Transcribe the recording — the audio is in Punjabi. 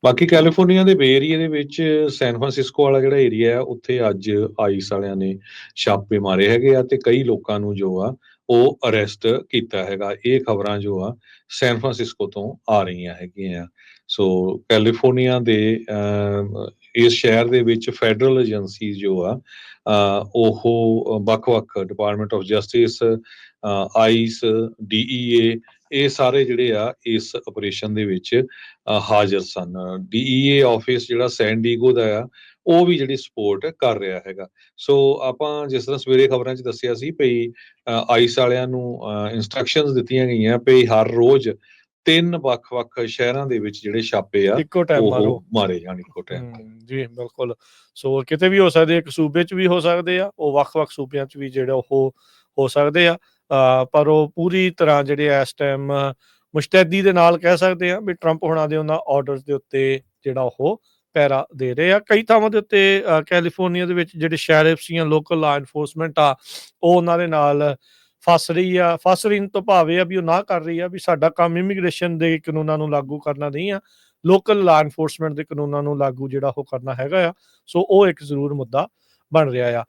ਬਾਕੀ ਕੈਲੀਫੋਰਨੀਆ ਦੇ ਬੇ ਏਰੀਏ ਦੇ ਵਿੱਚ ਸੈਨ ਫਰਾਂਸਿਸਕੋ ਵਾਲਾ ਜਿਹੜਾ ਏਰੀਆ ਆ ਉੱਥੇ ਅੱਜ ਆਈਸ ਵਾਲਿਆਂ ਨੇ ਛਾਪੇ ਮਾਰੇ ਹੈਗੇ ਆ ਤੇ ਕਈ ਲੋਕਾਂ ਨੂੰ ਜੋ ਆ ਉਹ ਅਰੈਸਟ ਕੀਤਾ ਹੈਗਾ। ਇਹ ਖਬਰਾਂ ਜੋ ਆ ਸੈਨ ਫਰਾਂਸਿਸਕੋ ਤੋਂ ਆ ਰਹੀਆਂ ਹੈਗੀਆਂ ਆ। ਸੋ ਕੈਲੀਫੋਰਨੀਆ ਦੇ ਇਸ ਸ਼ਹਿਰ ਦੇ ਵਿੱਚ ਫੈਡਰਲ ਏਜੰਸੀ ਜੋ ਆ ਉਹ ਵੱਖ-ਵੱਖ department of justice, ice, DEA, ਇਹ ਸਾਰੇ ਜਿਹੜੇ ਆ ਇਸ ਆਪਰੇਸ਼ਨ ਦੇ ਵਿੱਚ ਹਾਜ਼ਰ ਸਨ। DEA ਆਫਿਸ ਜਿਹੜਾ ਸੈਨ ਡੀਗੋ ਦਾ ਆ ਉਹ ਵੀ ਜਿਹੜੀ ਸਪੋਰਟ ਕਰ ਰਿਹਾ ਹੈਗਾ। ਸੋ ਆਪਾਂ ਜਿਸ ਤਰ੍ਹਾਂ ਸਵੇਰੇ ਖਬਰਾਂ 'ਚ ਦੱਸਿਆ ਸੀ ਭਈ ਆਈਸ ਵਾਲਿਆਂ ਨੂੰ ਇੰਸਟਰਕਸ਼ਨਸ ਦਿੱਤੀਆਂ ਗਈਆਂ ਭਈ ਹਰ ਰੋਜ਼ 3 ਵੱਖ-ਵੱਖ ਸ਼ਹਿਰਾਂ ਦੇ ਵਿੱਚ ਜਿਹੜੇ ਛਾਪੇ ਆ ਇੱਕੋ ਟਾਈਮ ਮਾਰੋ। ਉਹ ਮਾਰੇ ਜਾਣ ਇੱਕੋ ਟਾਈਮ ਤੇ। ਜੀ ਬਿਲਕੁਲ। ਸੋ ਕਿਤੇ ਵੀ ਹੋ ਸਕਦੇ, ਇੱਕ ਸੂਬੇ 'ਚ ਵੀ ਹੋ ਸਕਦੇ ਆ, ਉਹ ਵੱਖ-ਵੱਖ ਸੂਬਿਆਂ 'ਚ ਵੀ ਜਿਹੜੇ ਉਹ ਹੋ ਸਕਦੇ ਆ। ਪਰ ਉਹ ਪੂਰੀ ਤਰ੍ਹਾਂ ਜਿਹੜੇ ਇਸ ਟਾਈਮ ਮੁਸ਼ਤੈਦੀ ਦੇ ਨਾਲ ਕਹਿ ਸਕਦੇ ਆ ਵੀ ਟਰੰਪ ਹੋਣਾ ਦੇ ਉਹਨਾਂ ਆਰਡਰਸ ਦੇ ਉੱਤੇ ਜਿਹੜਾ ਉਹ ਪਹਿਰਾ ਦੇ ਰਹੇ ਆ। ਕਈ ਥਾਵਾਂ ਦੇ ਉੱਤੇ ਕੈਲੀਫੋਰਨੀਆ ਦੇ ਵਿੱਚ ਜਿਹੜੇ ਸ਼ੈਰਿਫਸ ਜਾਂ ਲੋਕਲ ਲਾ ਇਨਫੋਰਸਮੈਂਟ ਆ ਉਹ ਉਹਨਾਂ ਦੇ ਨਾਲ ਫਸ ਰਹੀ ਆ। ਫਸ ਰਹੀ ਤੋਂ ਭਾਵ ਇਹ ਆ ਵੀ ਉਹ ਨਾ ਕਰ ਰਹੀ ਆ ਵੀ ਸਾਡਾ ਕੰਮ ਇਮੀਗ੍ਰੇਸ਼ਨ ਦੇ ਕਾਨੂੰਨਾਂ ਨੂੰ ਲਾਗੂ ਕਰਨਾ ਨਹੀਂ ਆ, ਲੋਕਲ ਲਾ ਇਨਫੋਰਸਮੈਂਟ ਦੇ ਕਾਨੂੰਨਾਂ ਨੂੰ ਲਾਗੂ ਜਿਹੜਾ ਉਹ ਕਰਨਾ ਹੈਗਾ ਆ। ਸੋ ਉਹ ਇੱਕ ਜ਼ਰੂਰ ਮੁੱਦਾ ਬਣ ਰਿਹਾ ਆ।